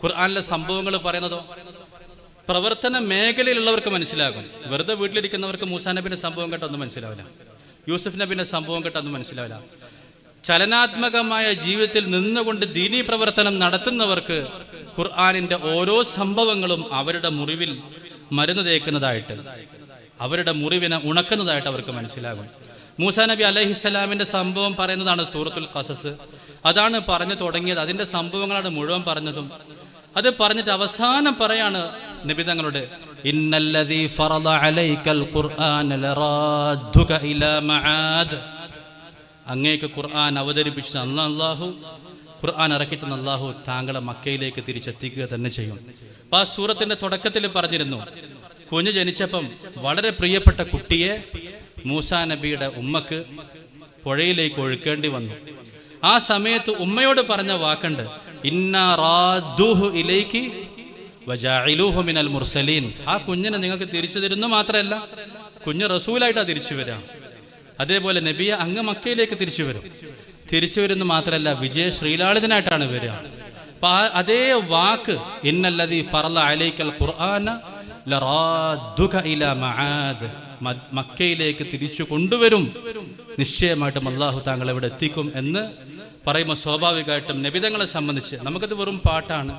ഖുർആനിലെ സംഭവങ്ങൾ പറയുന്നതോ പ്രവർത്തന മേഖലയിലുള്ളവർക്ക് മനസ്സിലാകും. വെറുതെ വീട്ടിലിരിക്കുന്നവർക്ക് മൂസാ നബിന്റെ സംഭവം കേട്ടൊന്നും മനസ്സിലാവില്ല, യൂസുഫ് നബിന്റെ സംഭവം കേട്ടൊന്നും മനസ്സിലാവില്ല. ചലനാത്മകമായ ജീവിതത്തിൽ നിന്നുകൊണ്ട് ദീനീ പ്രവർത്തനം നടത്തുന്നവർക്ക് ഖുർആനിന്റെ ഓരോ സംഭവങ്ങളും അവരുടെ മുറിവിൽ മരുന്ന് തേക്കുന്നതായിട്ട്, അവരുടെ മുറിവിനെ ഉണക്കുന്നതായിട്ട് അവർക്ക് മനസ്സിലാകും. മൂസാ നബി അലൈഹിസ്സലാമിന്റെ സംഭവം പറയുന്നതാണ് സൂറത്തുൽ ഖസസ്. അതാണ് പറഞ്ഞു തുടങ്ങിയത്, അതിന്റെ സംഭവങ്ങളാണ് മുഴുവൻ പറഞ്ഞതും. അത് പറഞ്ഞിട്ട് അവസാനം പറയാണ് നബി തങ്ങളുടെ ഇന്നല്ലദീ ഫറദ അലൈക്കൽ ഖുർആന ലറാദ്ദുക ഇലാ മആദ്. അങ്ങേക്ക് ഖുർആൻ അവതരിപ്പിച്ച അല്ലാഹു, ഖുർആൻ ഇറക്കി തന്ന അല്ലാഹു താങ്കളെ മക്കയിലേക്ക് തിരിച്ചെത്തിക്കുക തന്നെ ചെയ്യും. അപ്പൊ ആ സൂറത്തിന്റെ തുടക്കത്തിൽ പറഞ്ഞിരുന്നു, കുഞ്ഞ് ജനിച്ചപ്പം വളരെ പ്രിയപ്പെട്ട കുട്ടിയെ മൂസാ നബിയുടെ ഉമ്മക്ക് പുഴയിലേക്ക് ഒഴുക്കേണ്ടി വന്നു. ആ സമയത്ത് ഉമ്മയോട് പറഞ്ഞ വാക്കുണ്ട്, ഇന്നാ റാദ്ദൂഹു ഇലൈകി വജാഇലൂഹു മിനൽ മുർസലീൻ. ആ കുഞ്ഞിനെ നിങ്ങൾക്ക് തിരിച്ചു തരുന്നു മാത്രമല്ല, കുഞ്ഞ് റസൂലായിട്ടാണ് തിരിച്ചു വരിക. അതേപോലെ നബിയെ അങ്ങ് മക്കയിലേക്ക് തിരിച്ചു വരുന്നു മാത്രമല്ല, വിജയ ശ്രീലാളിതനായിട്ടാണ് വരിക. അപ്പൊ അതേ വാക്ക് ഇന്നല്ലദീ ഫറള അലൈക്കൽ ഖുർആന ലറാദ്ദുക ഇലാ മആദ്, മക്കയിലേക്ക് തിരിച്ചു കൊണ്ടുവരും, നിശ്ചയമായിട്ടും അല്ലാഹു താങ്കൾ എവിടെ എത്തിക്കും എന്ന് പറയുമ്പോൾ സ്വാഭാവികമായിട്ടും നബിതങ്ങളെ സംബന്ധിച്ച് നമുക്കത് വെറും പാട്ടാണ്.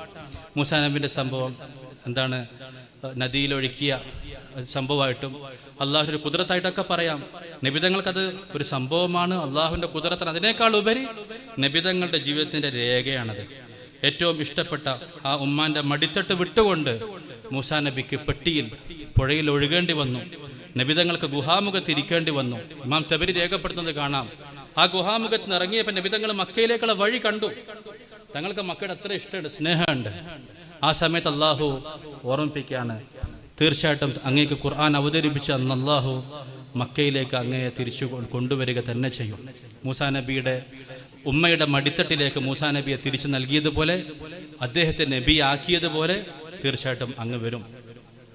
മൂസാ നബിന്റെ സംഭവം എന്താണ്, നദിയിലൊഴുക്കിയ സംഭവമായിട്ടും അള്ളാഹുവിൻ്റെ കുദ്റത്തായിട്ടൊക്കെ പറയാം. നബിതങ്ങൾക്കത് ഒരു സംഭവമാണ്, അള്ളാഹുവിൻ്റെ കുദ്റത്തിന് അതിനേക്കാൾ ഉപരി നബിതങ്ങളുടെ ജീവിതത്തിൻ്റെ രേഖയാണത്. ഏറ്റവും ഇഷ്ടപ്പെട്ട ആ ഉമ്മാന്റെ മടിത്തട്ട് വിട്ടുകൊണ്ട് മൂസാ നബിക്ക് പെട്ടിയിൽ പുഴയിൽ ഒഴുകേണ്ടി വന്നു, നബിതങ്ങൾക്ക് ഗുഹാമുഖത്ത് ഇരിക്കേണ്ടി വന്നു. ഇമാം തബരി രേഖപ്പെടുത്തുന്നത് കാണാം. ആ ഗുഹാമുഖത്ത് നിന്ന് ഇറങ്ങിയപ്പോൾ നബിതങ്ങൾ മക്കയിലേക്കുള്ള വഴി കണ്ടു. തങ്ങൾക്ക് മക്കയുടെ അത്ര ഇഷ്ടമുണ്ട്, സ്നേഹമുണ്ട്. ആ സമയത്ത് അള്ളാഹു ഓർമ്മിപ്പിക്കുകയാണ്, തീർച്ചയായിട്ടും അങ്ങേക്ക് ഖുർആൻ അവതരിപ്പിച്ച അന്ന് അള്ളാഹു മക്കയിലേക്ക് അങ്ങയെ തിരിച്ചു കൊണ്ടുവരിക തന്നെ ചെയ്യും. മൂസാ നബിയുടെ ഉമ്മയുടെ മടിത്തട്ടിലേക്ക് മൂസാ നബിയെ തിരിച്ചു നൽകിയതുപോലെ, അദ്ദേഹത്തെ നബി ആക്കിയതുപോലെ തീർച്ചയായിട്ടും അങ്ങ് വരും.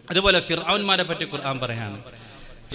അതുപോലെ ഫിർഔന്മാരെ പറ്റി ഖുർആൻ പറയാണ്,